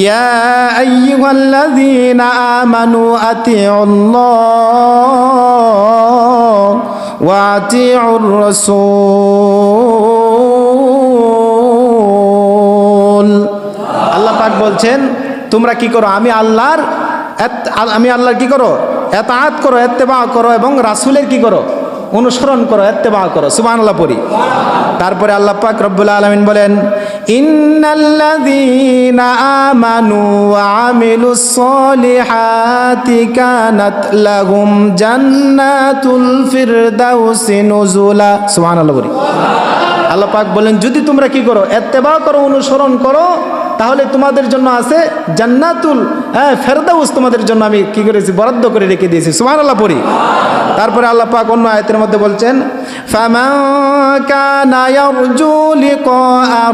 ইয়া আইয়ুহাল্লাযীনা আমানু আতিউল্লাহ ওয়া আতিউর রাসূল। আল্লাহ পাক বলছেন তোমরা কি করো, আমি আল্লাহর কি করো, এতাআত করো, ইত্তেবা করো এবং রাসূলের কি করো, অনুসরণ করো, ইত্তেবা করো। সুবহানাল্লাহ পড়ি। তারপরে আল্লাহ পাক রব্বুল আলামিন বলেন ইন্নাল্লাযীনা আমানু ওয়া আমিলুস সলিহাতি কানাত লাহুম জান্নাতুল ফিরদাউসি নুজুলা। সুবহানাল্লাহ পড়ি। আল্লাহ পাক বলেন যদি তোমরা কি করো, ইত্তেবা করো, অনুসরণ করো, তাহলে তোমাদের জন্য আছে জান্নাতুল ফেরদাউস, তোমাদের জন্য আমি কি করেছি, বরাদ্দ করে রেখে দিয়েছি। সুবহানাল্লাহ পড়ি। তারপরে আল্লাহ পাক অন্য আয়াতের মধ্যে বলছেন ফামান কানা ইয়ারজু লিকা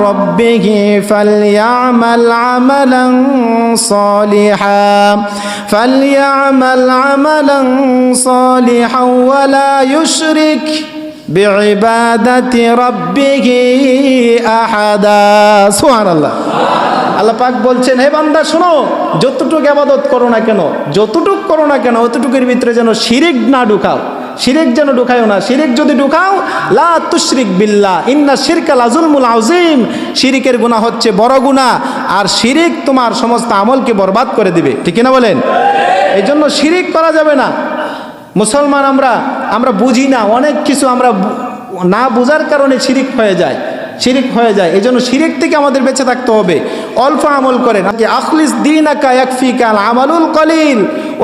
রাব্বিহি ফালইআমাল আমালান সালিহান ওয়া লা ইউশরিক বিইবাদাতি রাব্বিহি আহাদা। সুবহানাল্লাহ। আল্লাহ পাক বলছেন হে বান্দা শোনো, যতটুকু ইবাদত করো না কেন, যতটুকু করো না কেন, অতটুকুর ভিতরে যেন শিরিক না ঢুকাও, শিরিক যেন ঢুকায়ও না। শিরিক যদি ঢুকাও, লা তুশরিক বিল্লাহ ইন্না শিরকা লাযুলমুল আযীম, শিরিকের গুনাহ হচ্ছে বড় গুনাহ, আর শিরিক তোমার সমস্ত আমলকে বরবাদ করে দিবে। ঠিক কিনা বলেন? এই জন্য শিরিক করা যাবে না। মুসলমান আমরা বুঝি না, অনেক কিছু আমরা না বুঝার কারণে শিরিক হয়ে যায়। এই জন্য শিরিক থেকে আমাদের বেঁচে থাকতে হবে। অল্প আমল করেন, আখলিস দীনাকা ইয়াকফিকাল আমালুল কলিল,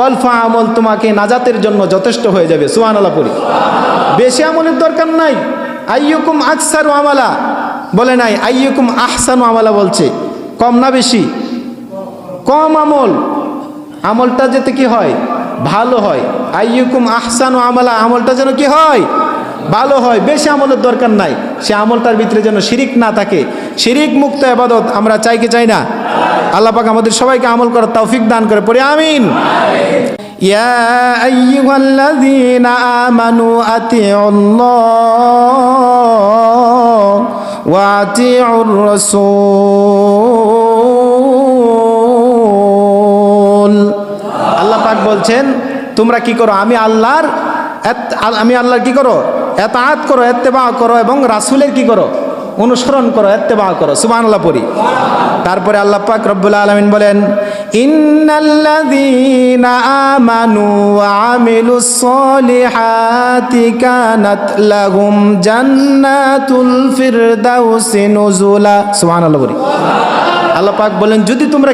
অল্প আমল তোমাকে নাজাতের জন্য যথেষ্ট হয়ে যাবে। সুবহানাল্লাহ পড়ি। বেশি আমলের দরকার নাই। আইয়ুকুম আকসারু আমালা বলে নাই, আইয়ুকুম আহসানু আমালা বলছে। কম না বেশি? কম আমলটা যেতে কি হয়, ভালো হয়। আইয়ুকুম আহসানু আমালা, আমলটা যেন কি হয়, ভালো হয়। বেশি আমলের দরকার নাই, সে আমলটার ভিতরে যেন শিরিক না থাকে। শিরিক মুক্ত ইবাদত আমরা চাই কি চাই না? আল্লাহ পাক আমাদের সবাইকে আমল করার তৌফিক দান করে। পড়ি আমিন। ইয়া আইয়ুহাল্লাযীনা আমানু আতিউল্লাহ ওয়া আতিউর রাসূল। আল্লাহ পাক বলছেন তোমরা কি করো, আমি আল্লাহর কি করো, এতাআত করো, ইত্তেবা করো এবং রাসূলের কি করো, অনুসরণ করো, ইত্তেবা করো। সুবহানাল্লাহ পড়ি। তারপরে আল্লাহ পাক রব্বুল আলামিন বলেন ইন্নাল্লাযীনা আমানু ওয়া আমিলুস সলিহাতি কানাত লাহুম জান্নাতুল ফিরদাউসি নুজুলা। সুবহানাল্লাহ পড়ি। আল্লাহ পাক বলেন যদি তোমরা